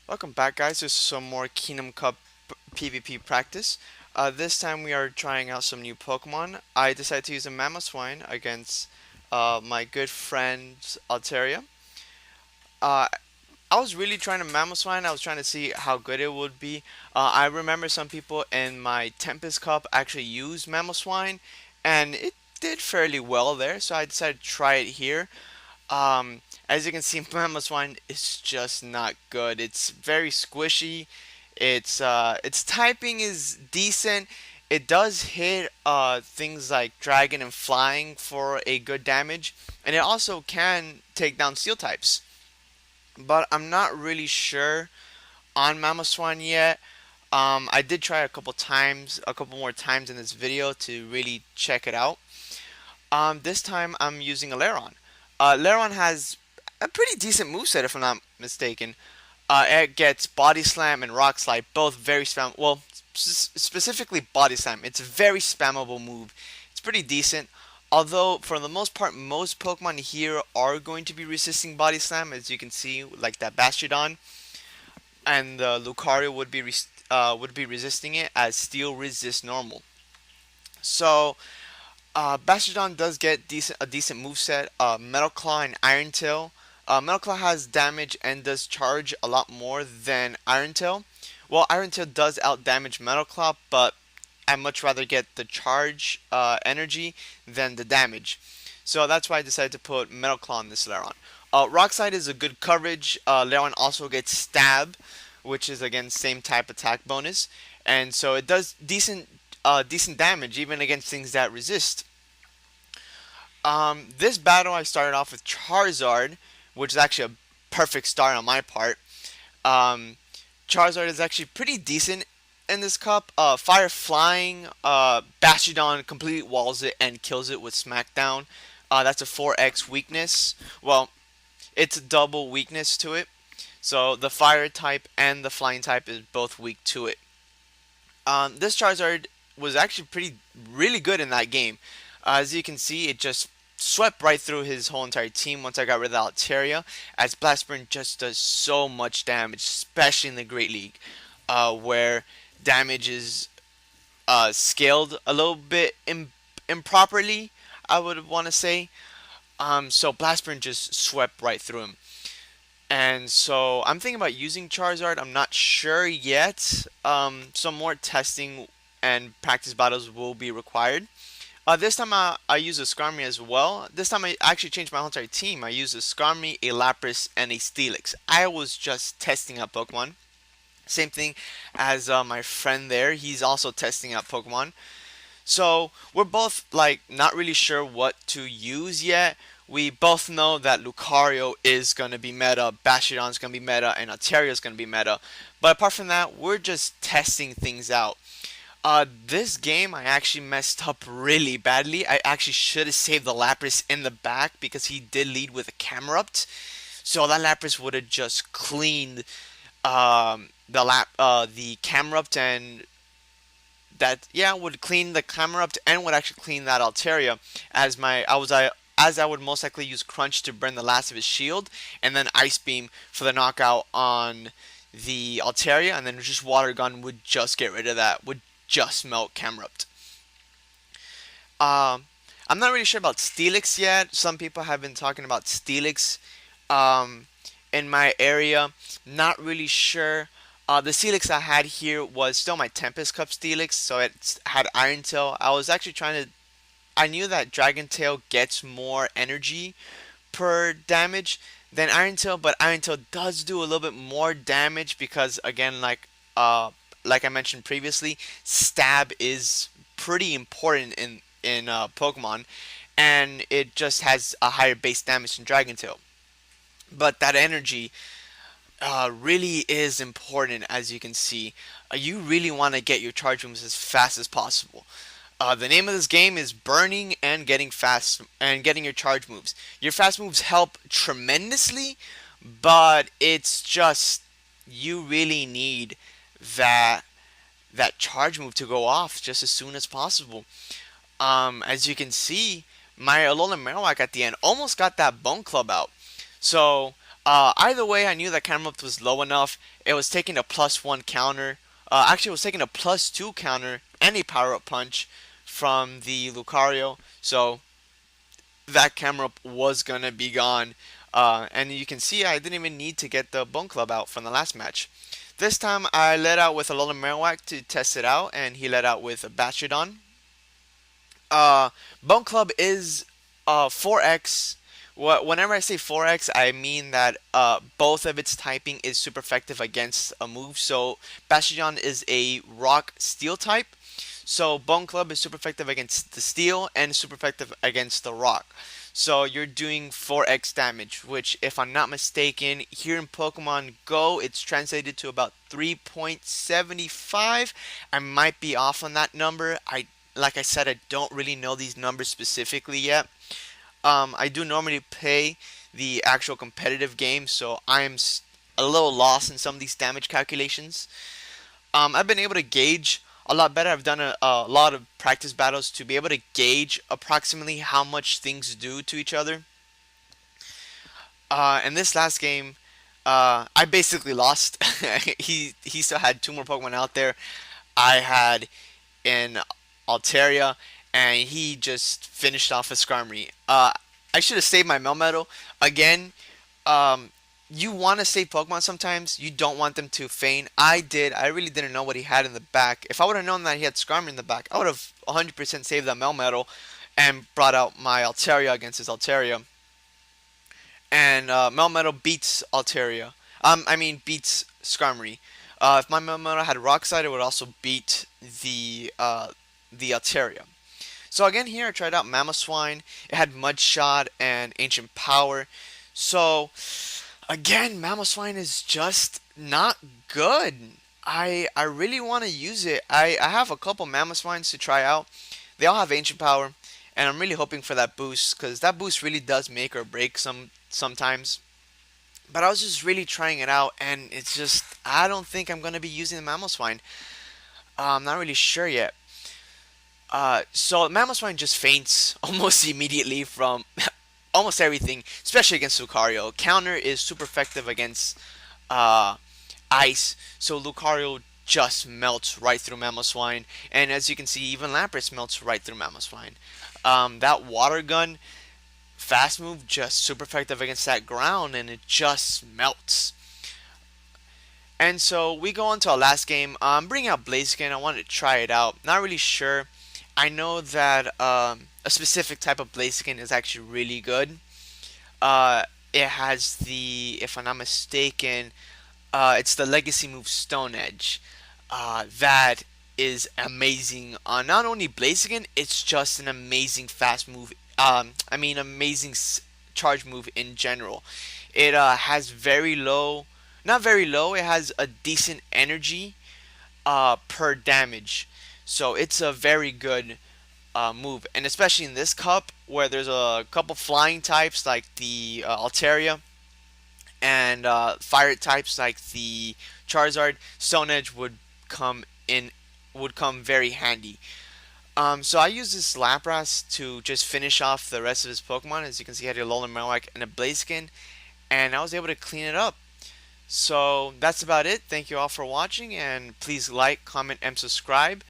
Welcome back, guys. There's some more Kingdom Cup PvP practice. This time we are trying out some new Pokemon. I decided to use a Mamoswine against my good friend Altaria. Uh, I was really trying to Mamoswine. I was trying to see how good it would be. I remember some people in my Tempest Cup actually used Mamoswine, and it did fairly well there. So I decided to try it here. As you can see, Mamoswine is just not good. It's very squishy. Its typing is decent. It does hit things like dragon and flying for a good damage, and it also can take down steel types. But I'm not really sure on Mamoswine yet. I did try a couple more times in this video to really check it out. This time I'm using a Laron. Laron has a pretty decent moveset if I'm not mistaken. It gets Body Slam and Rock Slide, both very spam. Well, specifically Body Slam. It's a very spammable move. It's pretty decent. Although, for the most part, most Pokemon here are going to be resisting Body Slam, as you can see, like that Bastiodon, and Lucario would be resisting it as Steel resists normal. So, Bastiodon does get a decent moveset. Metal Claw and Iron Tail. Metal Claw has damage and does charge a lot more than Iron Tail. Well, Iron Tail does out damage Metal Claw, but I much rather get the charge energy than the damage. So that's why I decided to put Metal Claw on this Laron. Rock Slide is a good coverage. Laron also gets Stab, which is again same type attack bonus, and so it does decent damage even against things that resist. This battle I started off with Charizard, which is actually a perfect start on my part. Um, Charizard is actually pretty decent in this cup. Fire Flying, Bastiodon completely walls it and kills it with Smackdown. That's a 4x weakness. Well, it's a double weakness to it. So the Fire type and the Flying type is both weak to it. This Charizard was actually really good in that game. As you can see, it just swept right through his whole entire team once I got rid of Altaria, as Blast Burn just does so much damage, especially in the Great League, where damage is scaled a little bit improperly, I would want to say. So Blast Burn just swept right through him. And so I'm thinking about using Charizard. I'm not sure yet. Some more testing and practice battles will be required. This time I use a Skarmory as well. This time I actually changed my whole entire team. I used a Skarmory, a Lapras, and a Steelix. I was just testing out Pokemon. Same thing as my friend there. He's also testing out Pokemon. So we're both like not really sure what to use yet. We both know that Lucario is gonna be meta, Bastiodon's gonna be meta, and Altario's gonna be meta. But apart from that, we're just testing things out. This game I actually messed up really badly. I actually should have saved the Lapras in the back because he did lead with a Camerupt. So that Lapras would have just cleaned the Camerupt, and that would clean the Camerupt and would actually clean that Altaria, as I would most likely use Crunch to burn the last of his shield, and then Ice Beam for the knockout on the Altaria, and then just Water Gun would just get rid of that, would just melt Camerupt. Um, I'm not really sure about Steelix yet. Some people have been talking about Steelix in my area. Not really sure. The Steelix I had here was still my Tempest Cup Steelix, so it had Iron Tail. I was actually trying to. I knew that Dragon Tail gets more energy per damage than Iron Tail, but Iron Tail does do a little bit more damage because, again, like I mentioned previously, Stab is pretty important in Pokemon, and it just has a higher base damage than Dragon Tail. But that energy really is important, as you can see. You really want to get your charge moves as fast as possible. The name of this game is burning and getting fast and getting your charge moves. Your fast moves help tremendously, but it's just you really need that charge move to go off just as soon as possible. As you can see, my Alolan Marowak at the end almost got that Bone Club out. So Either way, I knew that camera up was low enough. It was taking a +1 counter. Actually, it was taking a +2 counter and a power up punch from the Lucario. So that camera up was gonna be gone. And you can see I didn't even need to get the Bone Club out from the last match. This time I let out with a Alolan Marowak to test it out, and he let out with a Bastiodon. Uh, Bone Club is 4x. Whenever I say 4x, I mean that both of its typing is super effective against a move. So Bastiodon is a rock steel type. So Bone Club is super effective against the steel and super effective against the rock. So you're doing 4x damage, which, if I'm not mistaken, here in Pokemon Go, it's translated to about 3.75. I might be off on that number. Like I said, I don't really know these numbers specifically yet. I do normally play the actual competitive game, so I'm a little lost in some of these damage calculations. I've been able to gauge a lot better. I've done a lot of practice battles to be able to gauge approximately how much things do to each other. In this last game, I basically lost. He still had two more Pokemon out there. I had in Altaria, and he just finished off a Skarmory. I should have saved my Melmetal. Again, um, you want to save Pokemon sometimes. You don't want them to faint. I did. I really didn't know what he had in the back. If I would have known that he had Skarmory in the back, I would have 100% saved that Melmetal and brought out my Altaria against his Altaria. And Melmetal beats Altaria. I mean beats Skarmory. If my Melmetal had Rock Slide, it would also beat the Altaria. So again, here I tried out Mamoswine. It had Mud Shot and Ancient Power. So again, Mamoswine is just not good. I really want to use it. I have a couple Mamoswines to try out. They all have Ancient Power, and I'm really hoping for that boost, because that boost really does make or break sometimes. But I was just really trying it out, and it's just, I don't think I'm gonna be using the Mamoswine. I'm not really sure yet. So Mamoswine just faints almost immediately from almost everything, especially against Lucario. Counter is super effective against uh, ice, so Lucario just melts right through Mamoswine, and as you can see, even Lapras melts right through Mamoswine. That Water Gun fast move just super effective against that ground, and it just melts. And so we go on to our last game. I'm bringing out Blaziken. I wanted to try it out. Not really sure. I know that a specific type of Blaziken is actually really good. Uh, it has the, if I'm not mistaken, it's the legacy move Stone Edge. That is amazing. Not only Blaziken, it's just an amazing fast move. I mean, amazing charge move in general. It has very low, not very low. It has a decent energy per damage, so it's a very good move. And especially in this cup, where there's a couple flying types like the Altaria, and fire types like the Charizard, Stone Edge come in would come very handy. So I use this Lapras to just finish off the rest of his Pokemon. As you can see, I had a Alolan Marowak and a Blaziken, and I was able to clean it up. So that's about it. Thank you all for watching, and please like, comment, and subscribe.